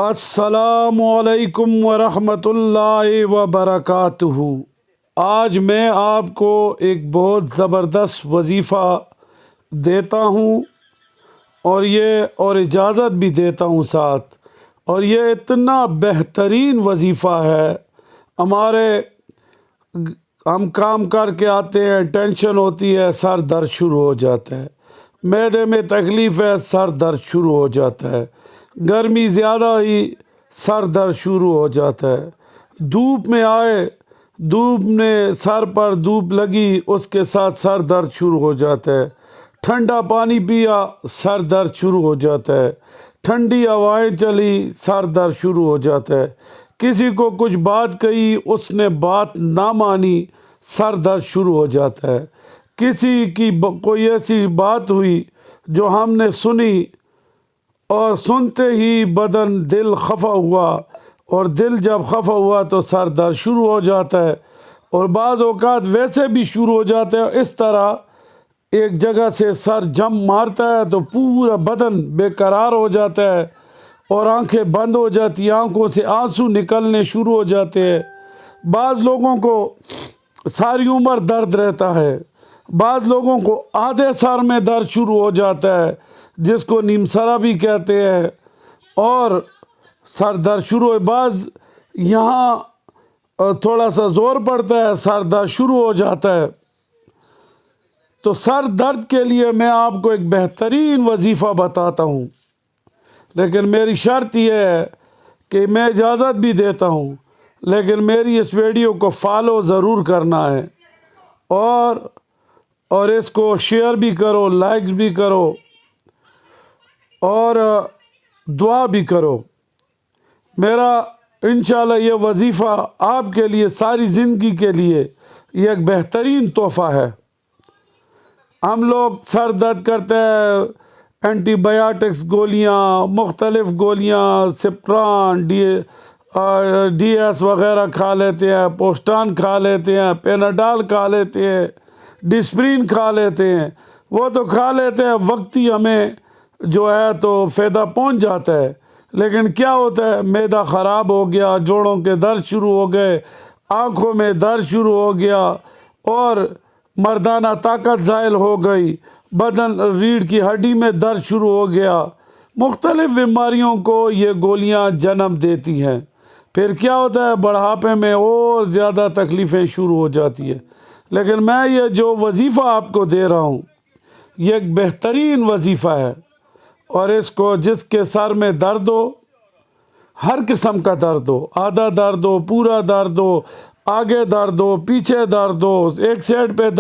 السلام علیکم ورحمۃ اللہ وبرکاتہ۔ آج میں آپ کو ایک بہت زبردست وظیفہ دیتا ہوں اور اجازت بھی دیتا ہوں ساتھ، اور یہ اتنا بہترین وظیفہ ہے۔ ہم کام کر کے آتے ہیں، ٹینشن ہوتی ہے، سر درد شروع ہو جاتا ہے، معدے میں تکلیف ہے، سر درد شروع ہو جاتا ہے، گرمی زیادہ ہی سر درد شروع ہو جاتا ہے، دھوپ میں آئے، دھوپ نے سر پر دھوپ لگی، اس کے ساتھ سر درد شروع ہو جاتا ہے، ٹھنڈا پانی پیا، سر درد شروع ہو جاتا ہے، ٹھنڈی ہوائیں چلی، سر درد شروع ہو جاتا ہے، کسی کو کچھ بات کہی، اس نے بات نہ مانی، سر درد شروع ہو جاتا ہے، کسی کی کوئی ایسی بات ہوئی جو ہم نے سنی اور سنتے ہی دل خفا ہوا، اور دل جب خفا ہوا تو سر درد شروع ہو جاتا ہے، اور بعض اوقات ویسے بھی شروع ہو جاتا ہے۔ اس طرح ایک جگہ سے سر جم مارتا ہے تو پورا بدن بے قرار ہو جاتا ہے، اور آنکھیں بند ہو جاتی ہیں، آنکھوں سے آنسو نکلنے شروع ہو جاتے ہیں۔ بعض لوگوں کو ساری عمر درد رہتا ہے، بعض لوگوں کو آدھے سر میں درد شروع ہو جاتا ہے، جس کو نیم سرا بھی کہتے ہیں، اور سر درد شروع بعض یہاں تھوڑا سا زور پڑتا ہے، سر درد شروع ہو جاتا ہے۔ تو سر درد کے لیے میں آپ کو ایک بہترین وظیفہ بتاتا ہوں، لیکن میری شرط یہ ہے کہ میں اجازت بھی دیتا ہوں، لیکن میری اس ویڈیو کو فالو ضرور کرنا ہے، اور اس کو شیئر بھی کرو، لائکس بھی کرو، اور دعا بھی کرو۔ میرا انشاءاللہ یہ وظیفہ آپ کے لیے ساری زندگی کے لیے یہ ایک بہترین تحفہ ہے۔ ہم لوگ سر درد کرتے ہیں، اینٹی بایوٹکس گولیاں، مختلف گولیاں، سپران ڈی ایس وغیرہ کھا لیتے ہیں، پوسٹان کھا لیتے ہیں، پیناڈال کھا لیتے ہیں، ڈسپرین کھا لیتے ہیں، وہ تو کھا لیتے ہیں، وقتی ہمیں جو ہے تو فائدہ پہنچ جاتا ہے، لیکن کیا ہوتا ہے، معدہ خراب ہو گیا، جوڑوں کے درد شروع ہو گئے، آنکھوں میں درد شروع ہو گیا، اور مردانہ طاقت زائل ہو گئی، بدن ریڑھ کی ہڈی میں درد شروع ہو گیا۔ مختلف بیماریوں کو یہ گولیاں جنم دیتی ہیں، پھر کیا ہوتا ہے، بڑھاپے میں اور زیادہ تکلیفیں شروع ہو جاتی ہیں۔ لیکن میں یہ جو وظیفہ آپ کو دے رہا ہوں، یہ ایک بہترین وظیفہ ہے، اور اس کو جس کے سر میں درد ہو، ہر قسم کا درد ہو، آدھا درد ہو، پورا درد ہو، آگے درد ہو، پیچھے درد ہو، ایک سائڈ پہ